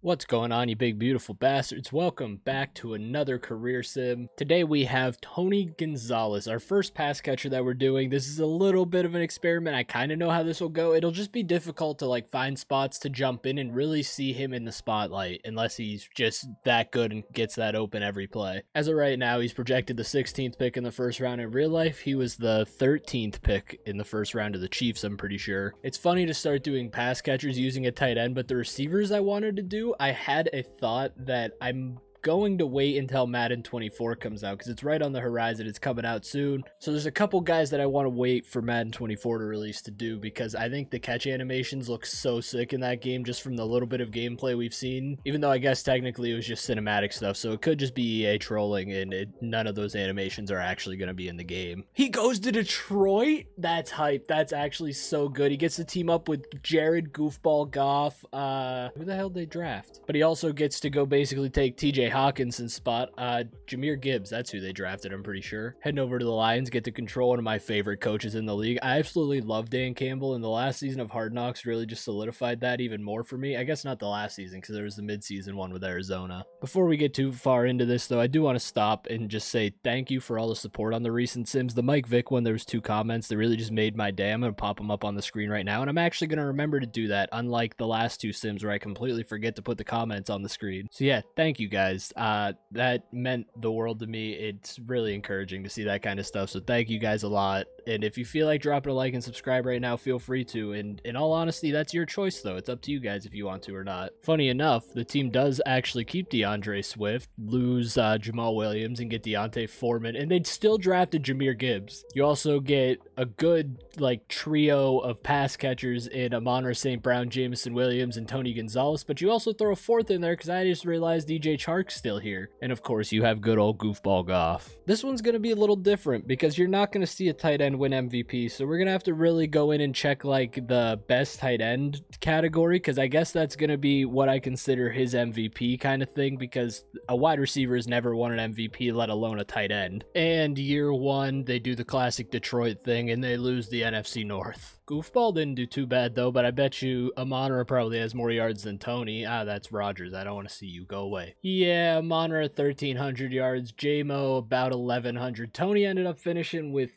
What's going on, you big beautiful bastards? Welcome back to another career sim. Today we have Tony Gonzalez, our first pass catcher that we're doing. This is a little bit of an experiment. I kind of know how this will go. It'll just be difficult to find spots to jump in and really see him in the spotlight unless he's just that good and gets that open every play. As of right now, he's projected the 16th pick in the first round. In real life, he was the 13th pick in the first round of the Chiefs, I'm pretty sure. It's funny to start doing pass catchers using a tight end, but the receivers I wanted to do, I had a thought that I'm going to wait until Madden 24 comes out because it's right on the horizon. It's coming out soon. So there's a couple guys that I want to wait for Madden 24 to release to do because I think the catch animations look so sick in that game just from the little bit of gameplay we've seen. Even though I guess technically it was just cinematic stuff, so it could just be EA trolling and none of those animations are actually going to be in the game. He goes to Detroit? That's hype. That's actually so good. He gets to team up with Jared Goofball Goff. Who the hell did they draft? But he also gets to go basically take TJ Hawkinson's spot. Jahmyr Gibbs, that's who they drafted, I'm pretty sure. Heading over to the Lions, get to control one of my favorite coaches in the league. I absolutely love Dan Campbell, and the last season of Hard Knocks really just solidified that even more for me. I guess not the last season, because there was the mid-season one with Arizona. Before we get too far into this, though, I do want to stop and just say thank you for all the support on the recent Sims. The Mike Vick one, there was 2 comments that really just made my day. I'm going to pop them up on the screen right now, and I'm actually going to remember to do that, unlike the last 2 Sims where I completely forget to put the comments on the screen. So yeah, thank you guys. That meant the world to me. It's really encouraging to see that kind of stuff, so thank you guys a lot. And if you feel like dropping a like and subscribe right now, feel free to. And in all honesty, that's your choice, though. It's up to you guys if you want to or not. Funny enough, the team does actually keep DeAndre Swift, lose Jamal Williams, and get Deontay Foreman, and they'd still drafted Jahmyr Gibbs. You also get a good trio of pass catchers in Amon-Ra St. Brown, Jameson Williams, and Tony Gonzalez, but you also throw a 4th in there because I just realized DJ Chark's still here. And of course, you have good old Goofball Goff. This one's going to be a little different because you're not going to see a tight end win MVP, so we're going to have to really go in and check the best tight end category, because I guess that's going to be what I consider his MVP kind of thing, because a wide receiver has never won an MVP, let alone a tight end. And year 1, they do the classic Detroit thing and they lose the NFC North. Goofball didn't do too bad though, but I bet you Amon-Ra probably has more yards than Tony. That's Rodgers. I don't want to see you. Go away. Yeah, Amon-Ra 1,300 yards. J-Mo about 1,100. Tony ended up finishing with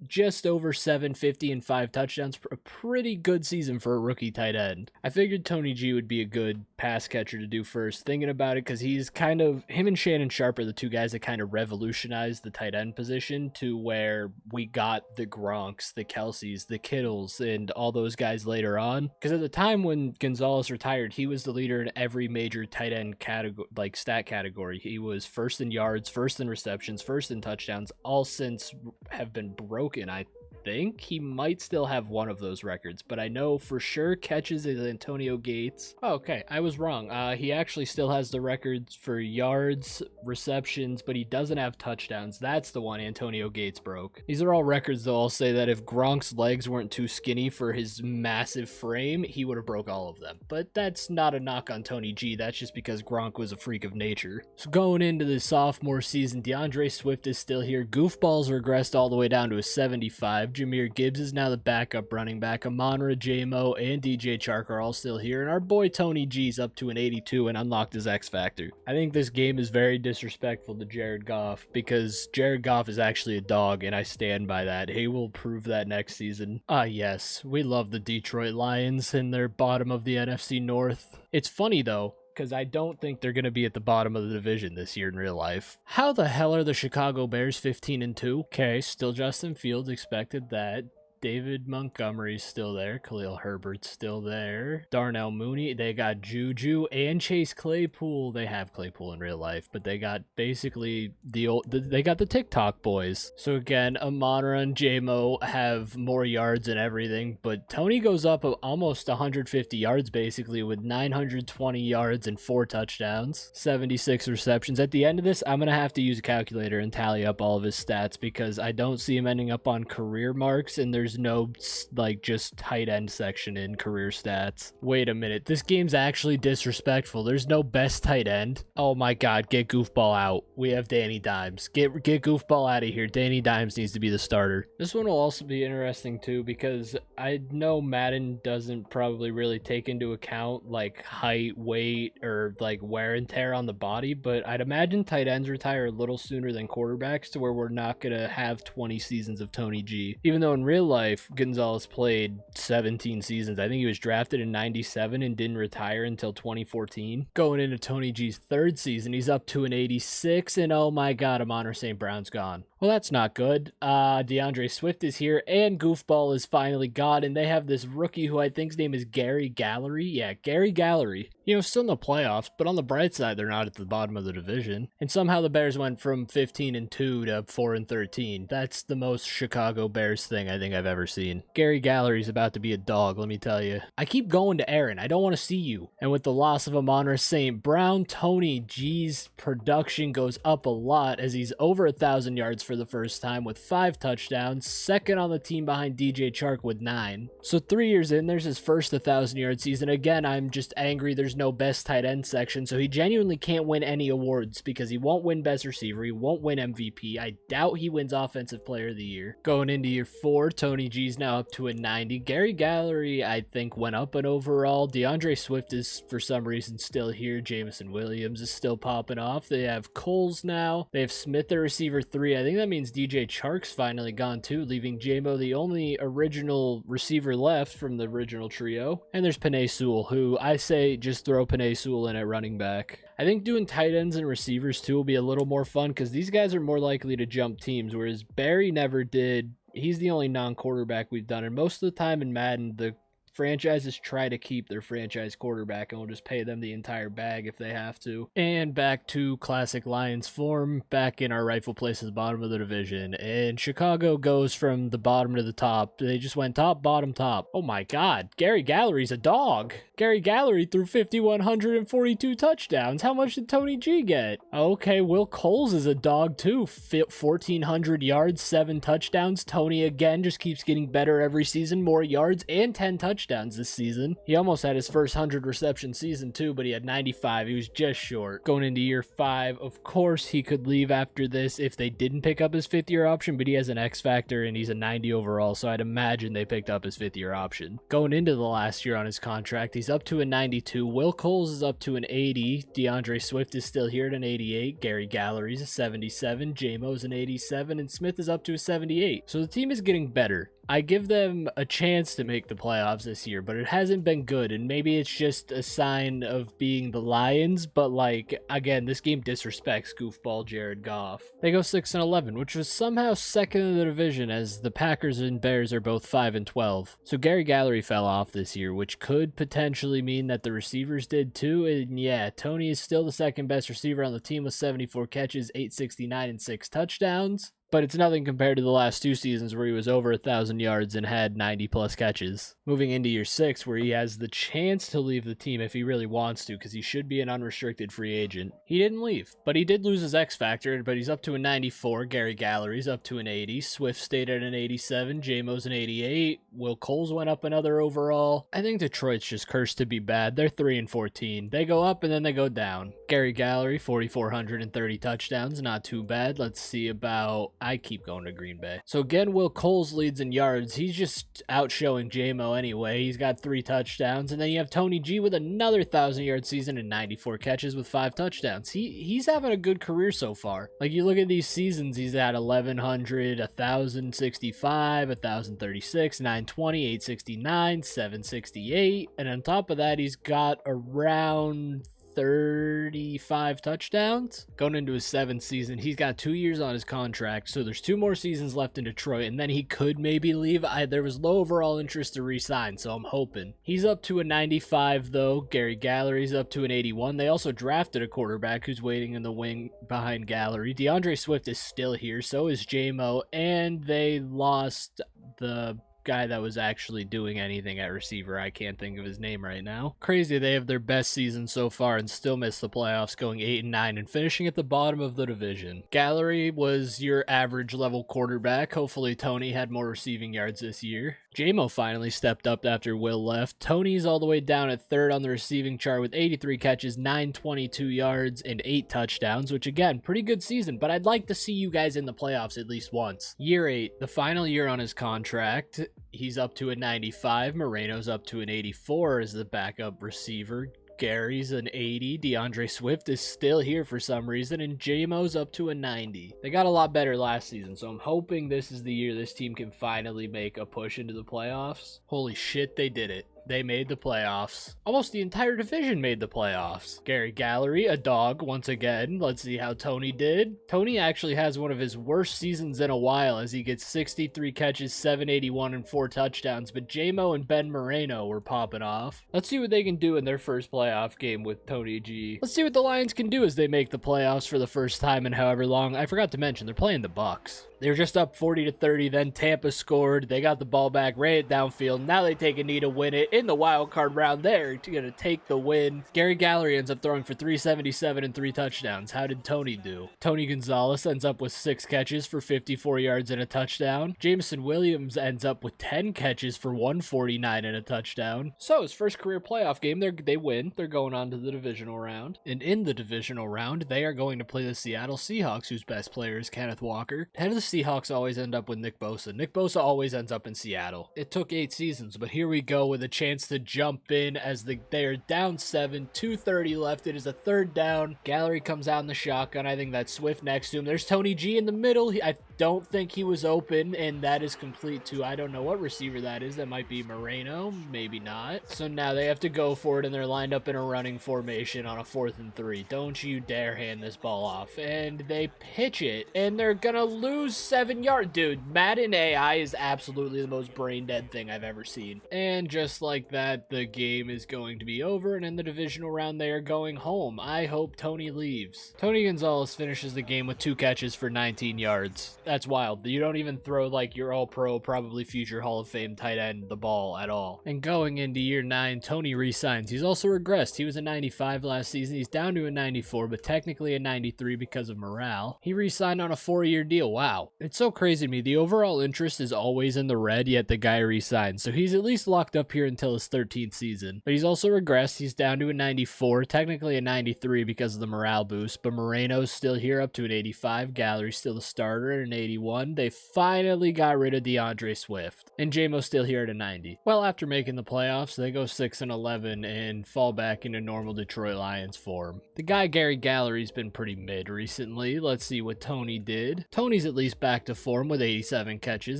just over 750 and 5 touchdowns. A pretty good season for a rookie tight end. I figured Tony G would be a good pass catcher to do first, thinking about it, because he's him and Shannon Sharp are the 2 guys that kind of revolutionized the tight end position to where we got the Gronks, the Kelseys, the Kittles, and all those guys later on. Because at the time when Gonzalez retired, he was the leader in every major tight end category, stat category. He was first in yards, first in receptions, first in touchdowns, all since have been broken. I think he might still have one of those records, but I know for sure catches is Antonio Gates. Oh, okay, I was wrong. He actually still has the records for yards, receptions, but he doesn't have touchdowns. That's the one Antonio Gates broke. These are all records, though. I'll say that if Gronk's legs weren't too skinny for his massive frame, he would have broke all of them. But that's not a knock on Tony G. That's just because Gronk was a freak of nature. So going into the sophomore season, DeAndre Swift is still here. Goofball's regressed all the way down to a 75. Jahmyr Gibbs is now the backup running back. Amon-Ra, J-Mo, and DJ Chark are all still here. And our boy Tony G's up to an 82 and unlocked his X Factor. I think this game is very disrespectful to Jared Goff because Jared Goff is actually a dog, and I stand by that. He will prove that next season. Yes, we love the Detroit Lions and they're bottom of the NFC North. It's funny, though, because I don't think they're going to be at the bottom of the division this year in real life. How the hell are the Chicago Bears 15-2? Okay, still Justin Fields, expected that. David Montgomery's still there. Khalil Herbert's still there. Darnell Mooney. They got Juju and Chase Claypool. They have Claypool in real life, but they got basically they got the TikTok boys. So again, Amon-Ra and J-Mo have more yards and everything, but Tony goes up almost 150 yards basically with 920 yards and 4 touchdowns, 76 receptions. At the end of this, I'm going to have to use a calculator and tally up all of his stats because I don't see him ending up on career marks, and there's there's no, like, just tight end section in career stats. Wait a minute. This game's actually disrespectful. There's no best tight end. Oh my god, get Goofball out. We have Danny Dimes. Get Goofball out of here. Danny Dimes needs to be the starter. This one will also be interesting too, because I know Madden doesn't probably really take into account like height, weight, or like wear and tear on the body, but I'd imagine tight ends retire a little sooner than quarterbacks, to where we're not gonna have 20 seasons of Tony G. Even though in real life Gonzalez played 17 seasons. I think he was drafted in 97 and didn't retire until 2014. Going into Tony G's third season, he's up to an 86, and oh my god, Amon St. Brown's gone. Well, that's not good. DeAndre Swift is here, and Goofball is finally gone, and they have this rookie who I think's name is Gary Gallery. Yeah, Gary Gallery. You know, still in the playoffs, but on the bright side, they're not at the bottom of the division. And somehow the Bears went from 15-2 to 4-13. That's the most Chicago Bears thing I think I've ever seen. Gary Gallery's about to be a dog, let me tell you. I keep going to Aaron. I don't want to see you. And with the loss of Amon St. Brown, Tony G's production goes up a lot, as he's over 1,000 yards for the first time with 5 touchdowns, second on the team behind DJ Chark with 9. So 3 years in, there's his first 1,000-yard season. Again, I'm just angry there's no best tight end section, so he genuinely can't win any awards, because he won't win best receiver, he won't win MVP. I doubt he wins offensive player of the year. Going into year 4, Tony G's now up to a 90. Gary Gallery, I think, went up an overall. DeAndre Swift is for some reason still here. Jameson Williams is still popping off. They have Coles now. They have Smith, the receiver 3. I think that means DJ Chark's finally gone too, leaving J-Mo the only original receiver left from the original trio. And there's Penei Sewell, who I say just throw Penei Sewell in at running back. I think doing tight ends and receivers too will be a little more fun, because these guys are more likely to jump teams, whereas Barry never did. He's the only non-quarterback we've done, and most of the time in Madden, the franchises try to keep their franchise quarterback and will just pay them the entire bag if they have to. And back to classic Lions form, back in our rightful place at the bottom of the division. And Chicago goes from the bottom to the top. They just went top, bottom, top. Oh my god, Gary Gallery's a dog. Gary Gallery threw 5,142 touchdowns. How much did Tony G get? Okay, Will Coles is a dog too. 1,400 yards, 7 touchdowns. Tony again just keeps getting better every season. More yards and 10 touchdowns this season. He almost had his first 100 reception season too, but he had 95. He was just short. Going into year 5, of course he could leave after this if they didn't pick up his 5th-year option, but he has an X factor and he's a 90 overall, so I'd imagine they picked up his 5th-year option. Going into the last year on his contract, he's up to a 92. Will Coles is up to an 80. DeAndre Swift is still here at an 88. Gary Gallery's a 77. J-Mo's an 87, and Smith is up to a 78. So the team is getting better. I give them a chance to make the playoffs this year, but it hasn't been good, and maybe it's just a sign of being the Lions, but like, again, this game disrespects goofball Jared Goff. They go 6-11, which was somehow second in the division, as the Packers and Bears are both 5-12. So Gary Gallery fell off this year, which could potentially mean that the receivers did too, and yeah, Tony is still the second best receiver on the team with 74 catches, 869, and 6 touchdowns. But it's nothing compared to the last 2 seasons where he was over 1,000 yards and had 90-plus catches. Moving into year 6, where he has the chance to leave the team if he really wants to, because he should be an unrestricted free agent. He didn't leave, but he did lose his X factor, but he's up to a 94. Gary Gallery's up to an 80. Swift stayed at an 87. J-Mo's an 88. Will Coles went up another overall. I think Detroit's just cursed to be bad. They're 3-14. They go up and then they go down. Gary Gallery, 4,430 touchdowns. Not too bad. Let's see about... I keep going to Green Bay. So again, Will Coles leads in yards. He's just outshowing J-Mo anyway. He's got 3 touchdowns. And then you have Tony G with another 1,000-yard season and 94 catches with 5 touchdowns. He's having a good career so far. Like, you look at these seasons, he's at 1,100, 1,065, 1,036, 920, 869, 768. And on top of that, he's got around 35 touchdowns. Going into his 7th season, he's got 2 years on his contract, so there's 2 more seasons left in Detroit, and then he could maybe leave. There was low overall interest to re-sign, so I'm hoping. He's up to a 95 though. Gary Gallery's up to an 81. They also drafted a quarterback who's waiting in the wing behind Gallery. DeAndre Swift is still here, so is J-Mo, and they lost the guy that was actually doing anything at receiver. I can't think of his name right now. Crazy they have their best season so far and still miss the playoffs, going 8-9 and finishing at the bottom of the division. Gallery was your average level quarterback. Hopefully Tony had more receiving yards this year. JMO finally stepped up after Will left. Tony's all the way down at third on the receiving chart with 83 catches, 922 yards, and 8 touchdowns, which again, pretty good season, but I'd like to see you guys in the playoffs at least once. Year 8, the final year on his contract, he's up to a 95. Moreno's up to an 84 as the backup receiver. Gary's an 80. DeAndre Swift is still here for some reason, and JMO's up to a 90. They got a lot better last season, so I'm hoping this is the year this team can finally make a push into the playoffs. Holy shit, they did it. They made the playoffs. Almost the entire division made the playoffs. Gary Gallery, a dog once again. Let's see how Tony did. Tony actually has one of his worst seasons in a while as he gets 63 catches, 781, and 4 touchdowns, but JMO and Ben Moreno were popping off. Let's see what they can do in their first playoff game with Tony G. Let's see what the Lions can do as they make the playoffs for the first time in however long. I forgot to mention, they're playing the Bucks. They were just up 40-30, then Tampa scored. They got the ball back, ran it downfield. Now they take a knee to win it. In the wild card round, they're going to take the win. Gary Gallery ends up throwing for 377 and 3 touchdowns. How did Tony do? Tony Gonzalez ends up with 6 catches for 54 yards and a touchdown. Jameson Williams ends up with 10 catches for 149 and a touchdown. So his first career playoff game, they win. They're going on to the divisional round. And in the divisional round, they are going to play the Seattle Seahawks, whose best player is Kenneth Walker. Head of the Seahawks always end up with Nick Bosa. Nick Bosa always ends up in Seattle. It took 8 seasons, but here we go with a chance to jump in as they are down 7, 2:30 left. It is a 3rd down. Gallery comes out in the shotgun. I think that's Swift next to him. There's Tony G in the middle. I don't think he was open, and that is complete to, I don't know what receiver that is. That might be Moreno, maybe not. So now they have to go for it, and they're lined up in a running formation on a 4th and 3. Don't you dare hand this ball off. And they pitch it, and they're gonna lose 7 yards. Dude, Madden AI is absolutely the most brain dead thing I've ever seen. And just like that, the game is going to be over, and in the divisional round, they are going home. I hope Tony leaves. Tony Gonzalez finishes the game with 2 catches for 19 yards. That's wild. You don't even throw like your all-pro, probably future Hall of Fame tight end the ball at all. And going into year 9, Tony re-signs. He's also regressed. He was a 95 last season. He's down to a 94, but technically a 93 because of morale. He re-signed on a 4-year deal. Wow. It's so crazy to me. The overall interest is always in the red, yet the guy re-signs. So he's at least locked up here until his 13th season. But he's also regressed. He's down to a 94, technically a 93 because of the morale boost. But Moreno's still here up to an 85. Gallery's still the starter at an 81. They finally got rid of DeAndre Swift. And JMO's still here at a 90. Well, after making the playoffs, they go 6-11 and fall back into normal Detroit Lions form. The guy Gary Gallery's been pretty mid recently. Let's see what Tony did. Tony's at least back to form with 87 catches,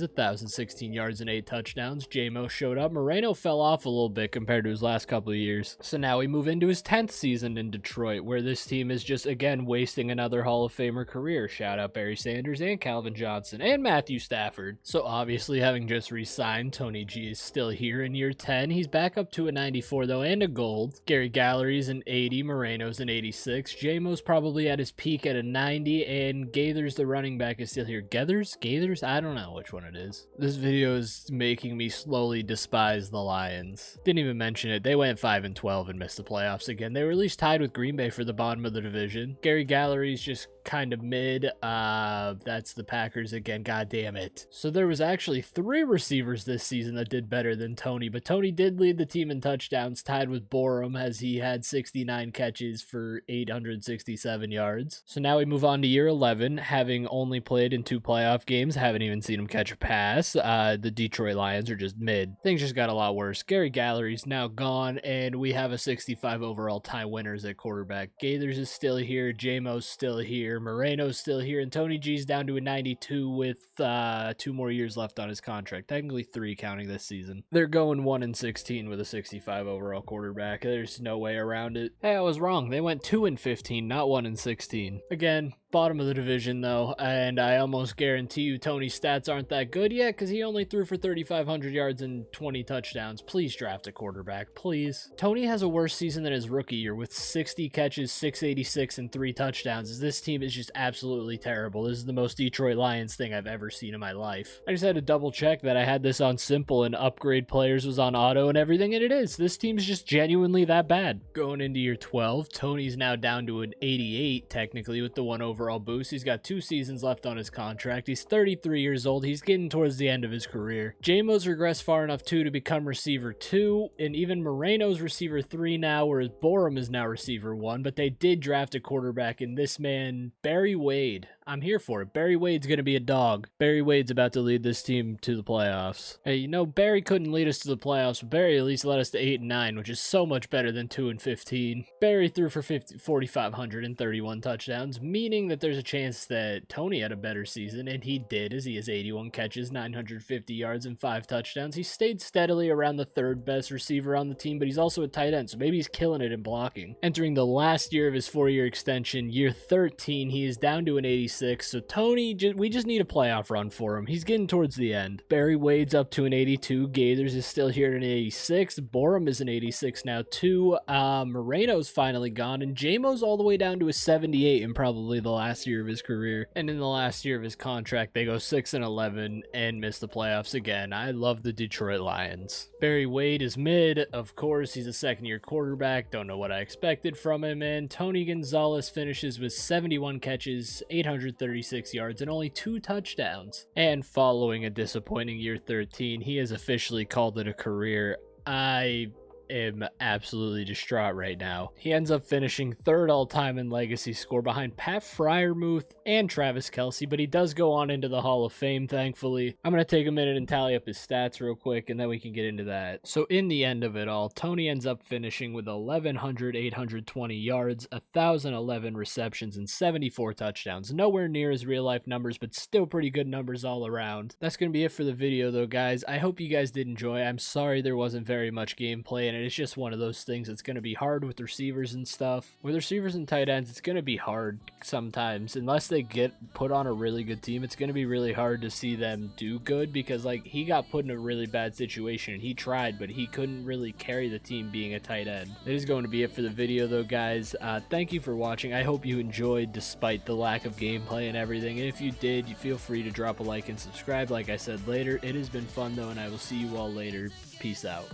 1,016 yards, and 8 touchdowns. JMO showed up. Moreno fell off a little bit compared to his last couple of years. So now we move into his 10th season in Detroit, where this team is just, again, wasting another Hall of Famer career. Shout out Barry Sanders and Calvin Johnson and Matthew Stafford. So obviously, having just re-signed, Tony G is still here in year 10. He's back up to a 94, though, and a gold. Gary Gallery's an 80. Moreno's an 86. JMO's probably at his peak at a 90, and Gaithers, the running back, is still here. Gaithers? I don't know which one it is. This video is making me slowly despise the Lions. Didn't even mention it. They went 5-12 and missed the playoffs again. They were at least tied with Green Bay for the bottom of the division. Gary Gallery's just kind of mid. That's the Packers again. God damn it. So there was actually 3 receivers this season that did better than Tony, but Tony did lead the team in touchdowns, tied with Borum as he had 69 catches for 867 yards. So now we move on to year 11, having only played in 2 playoff games. Haven't even seen him catch a pass. The Detroit Lions are just mid. Things just got a lot worse. Gary Gallery's now gone, and we have a 65 overall tie winners at quarterback. Gaithers is still here. JMO's still here. Moreno's still here, and Tony G's down to a 92 with 2 more years left on his contract. Technically 3 counting this season. They're going 1-16 with a 65 overall quarterback. There's no way around it. Hey, I was wrong. They went 2-15, not 1-16. Again, Bottom of the division, though, and I almost guarantee you Tony's stats aren't that good yet because he only threw for 3,500 yards and 20 touchdowns. Please draft a quarterback, please. Tony has a worse season than his rookie year with 60 catches, 686, and 3 touchdowns. This team is just absolutely terrible. This is the most Detroit Lions thing I've ever seen in my life. I just had to double check that I had this on simple and upgrade players was on auto and everything, and it is. This team's just genuinely that bad. Going into year 12, Tony's now down to an 88, technically, with the 1 overall boost. He's got 2 seasons left on his contract. He's 33 years old. He's getting towards the end of his career. J-Mo's regressed far enough, too, to become receiver 2, and even Moreno's receiver 3 now, whereas Borum is now receiver 1, but they did draft a quarterback in this man, Barry Wade. I'm here for it. Barry Wade's going to be a dog. Barry Wade's about to lead this team to the playoffs. Hey, you know, Barry couldn't lead us to the playoffs, but Barry at least led us to 8-9, which is so much better than 2-15. Barry threw for 4,531 touchdowns, meaning that there's a chance that Tony had a better season, and he did, as he has 81 catches, 950 yards, and 5 touchdowns. He stayed steadily around the 3rd best receiver on the team, but he's also a tight end, so maybe he's killing it in blocking. Entering the last year of his 4-year extension, year 13, he is down to an 86. So Tony, we just need a playoff run for him. He's getting towards the end. Barry Wade's up to an 82. Gaithers is still here at an 86. Borum is an 86 now too. Moreno's finally gone, and J-Mo's all the way down to a 78 in probably the last year of his career. And in the last year of his contract, they go 6-11 and miss the playoffs again. I love the Detroit Lions. Barry Wade is mid. Of course, he's a 2nd-year quarterback. Don't know what I expected from him. And Tony Gonzalez finishes with 71 catches, 836 yards, and only 2 touchdowns. And following a disappointing year 13, he has officially called it a career. I am absolutely distraught right now. He ends up finishing 3rd all-time in legacy score behind Pat Freiermuth and Travis Kelce, but he does go on into the Hall of Fame, thankfully. I'm going to take a minute and tally up his stats real quick, and then we can get into that. So in the end of it all, Tony ends up finishing with 820 yards, 1,011 receptions, and 74 touchdowns. Nowhere near his real-life numbers, but still pretty good numbers all around. That's going to be it for the video, though, guys. I hope you guys did enjoy. I'm sorry there wasn't very much gameplay, and it's just one of those things that's going to be hard with receivers and stuff. With receivers and tight ends, it's going to be hard sometimes. Unless they get put on a really good team, it's going to be really hard to see them do good because, like, he got put in a really bad situation and he tried, but he couldn't really carry the team being a tight end. That is going to be it for the video, though, guys. Thank you for watching. I hope you enjoyed despite the lack of gameplay and everything. And if you did, you feel free to drop a like and subscribe. Like I said later, it has been fun, though, and I will see you all later. Peace out.